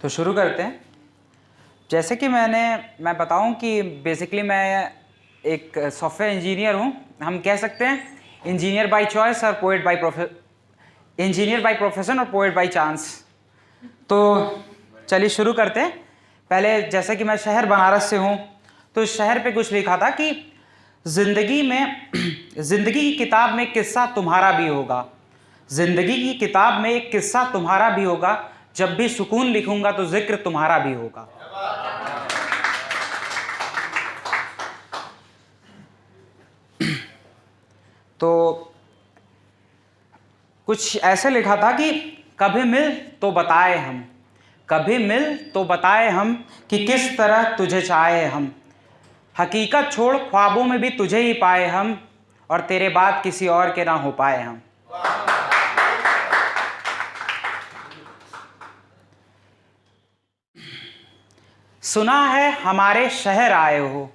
तो शुरू करते हैं। जैसे कि मैं बताऊं कि बेसिकली मैं एक सॉफ्टवेयर इंजीनियर हूं। हम कह सकते हैं इंजीनियर बाय चॉइस और इंजीनियर बाय प्रोफेशन और पोएट बाय चांस। तो चलिए शुरू करते हैं। पहले जैसे कि मैं शहर बनारस से हूं, तो इस शहर पे कुछ लिखा था कि जिंदगी की किताब में एक किस्सा तुम्हारा भी होगा। जिंदगी की किताब में एक किस्सा तुम्हारा भी होगा, जब भी सुकून लिखूंगा तो जिक्र तुम्हारा भी होगा। तो कुछ ऐसे लिखा था कि कभी मिल तो बताए हम, कभी मिल तो बताए हम कि किस तरह तुझे चाहे हम। हकीकत छोड़ ख्वाबों में भी तुझे ही पाए हम, और तेरे बाद किसी और के ना हो पाए हम। सुना है हमारे शहर आए हो,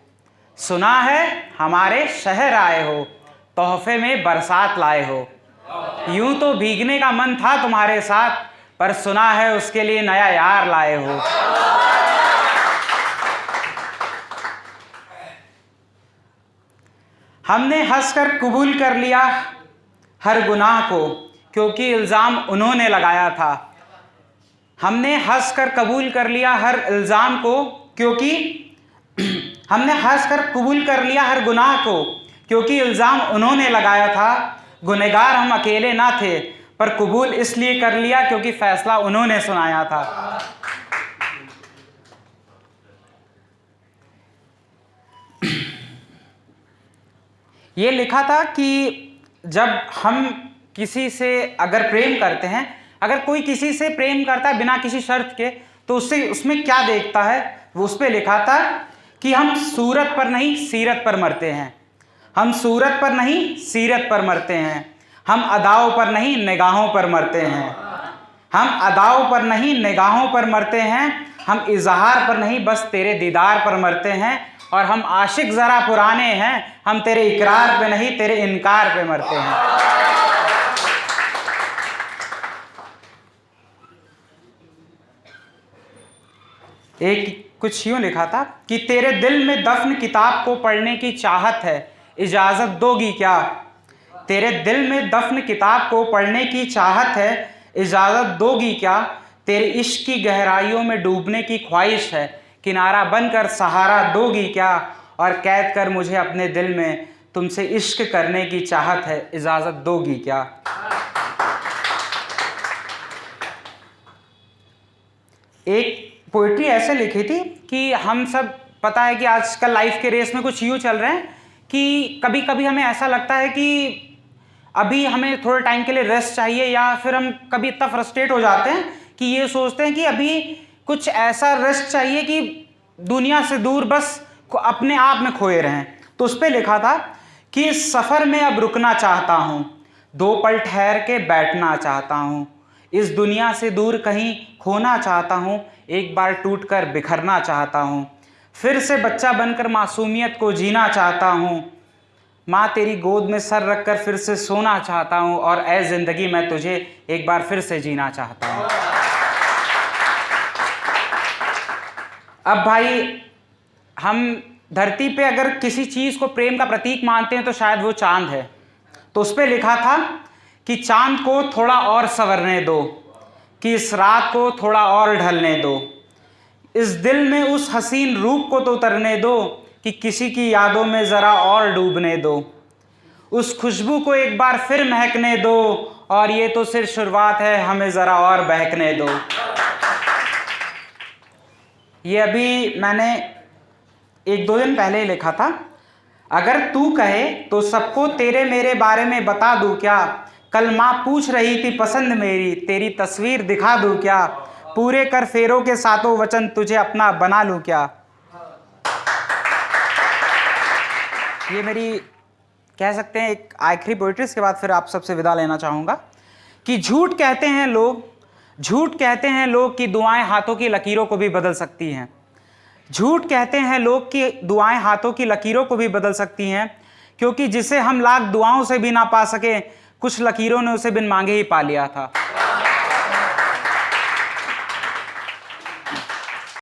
सुना है हमारे शहर आए हो, तोहफे में बरसात लाए हो। यूं तो भीगने का मन था तुम्हारे साथ, पर सुना है उसके लिए नया यार लाए हो। हमने हंसकर कबूल कर लिया हर गुनाह को, क्योंकि इल्ज़ाम उन्होंने लगाया था। हमने हंसकर कबूल कर लिया हर इल्ज़ाम को, क्योंकि हमने हंसकर कबूल कर लिया हर गुनाह को, क्योंकि इल्ज़ाम उन्होंने लगाया था। गुनहगार हम अकेले ना थे, पर कबूल इसलिए कर लिया क्योंकि फैसला उन्होंने सुनाया था। ये लिखा था कि जब हम किसी से अगर प्रेम करते हैं, अगर कोई किसी से प्रेम करता है बिना किसी शर्त के, तो उससे उसमें क्या देखता है, वो उस पर लिखा था कि हम सूरत पर नहीं सीरत पर मरते हैं। हम सूरत पर नहीं सीरत पर मरते हैं। हम अदाओं पर नहीं निगाहों पर मरते हैं। हम अदाओं पर नहीं निगाहों पर मरते हैं। हम इजहार पर नहीं बस तेरे दीदार पर मरते हैं। और हम आशिक जरा पुराने हैं, हम तेरे इकरार पे नहीं तेरे इनकार पे मरते हैं। एक कुछ यूं लिखा था कि तेरे दिल में दफन किताब को पढ़ने की चाहत है, इजाजत दोगी क्या। तेरे दिल में दफन किताब को पढ़ने की चाहत है, इजाजत दोगी क्या। तेरे इश्क की गहराइयों में डूबने की ख्वाहिश है, किनारा बनकर सहारा दोगी क्या। और कैद कर मुझे अपने दिल में, तुमसे इश्क करने की चाहत है, इजाजत दोगी क्या। एक पोइट्री ऐसे लिखी थी कि हम सब पता है कि आजकल लाइफ के रेस में कुछ यूँ चल रहे हैं कि कभी कभी हमें ऐसा लगता है कि अभी हमें थोड़े टाइम के लिए रेस्ट चाहिए, या फिर हम कभी इतना फ्रस्ट्रेट हो जाते हैं कि ये सोचते हैं कि अभी कुछ ऐसा रेस्ट चाहिए कि दुनिया से दूर बस अपने आप में खोए रहें। तो उस पर लिखा था कि इस सफ़र में अब रुकना चाहता हूँ, 2 पल ठहर के बैठना चाहता हूँ। इस दुनिया से दूर कहीं खोना चाहता हूँ, एक बार टूट कर बिखरना चाहता हूँ। फिर से बच्चा बनकर मासूमियत को जीना चाहता हूँ। माँ तेरी गोद में सर रखकर फिर से सोना चाहता हूँ, और ऐ ज़िंदगी मैं तुझे एक बार फिर से जीना चाहता हूँ। अब भाई हम धरती पे अगर किसी चीज़ को प्रेम का प्रतीक मानते हैं तो शायद वो चांद है। तो उस पर लिखा था कि चांद को थोड़ा और संवरने दो, कि इस रात को थोड़ा और ढलने दो। इस दिल में उस हसीन रूप को तो उतरने दो, कि किसी की यादों में ज़रा और डूबने दो। उस खुशबू को एक बार फिर महकने दो, और ये तो सिर्फ शुरुआत है, हमें ज़रा और बहकने दो। ये अभी मैंने 1-2 दिन पहले लिखा था। अगर तू कहे तो सबको तेरे मेरे बारे में बता दूँ क्या। कल माँ पूछ रही थी पसंद मेरी, तेरी तस्वीर दिखा दूँ क्या। पूरे कर फेरों के सातों वचन, तुझे अपना बना लूँ क्या। ये मेरी कह सकते हैं एक आखिरी पोइट्री। के बाद फिर आप सबसे विदा लेना चाहूँगा कि झूठ कहते हैं लोग, झूठ कहते हैं लोग कि दुआएं हाथों की लकीरों को भी बदल सकती हैं। झूठ कहते हैं लोग कि दुआएं हाथों की लकीरों को भी बदल सकती हैं, क्योंकि जिसे हम लाख दुआओं से भी ना पा सके, कुछ लकीरों ने उसे बिन मांगे ही पा लिया था।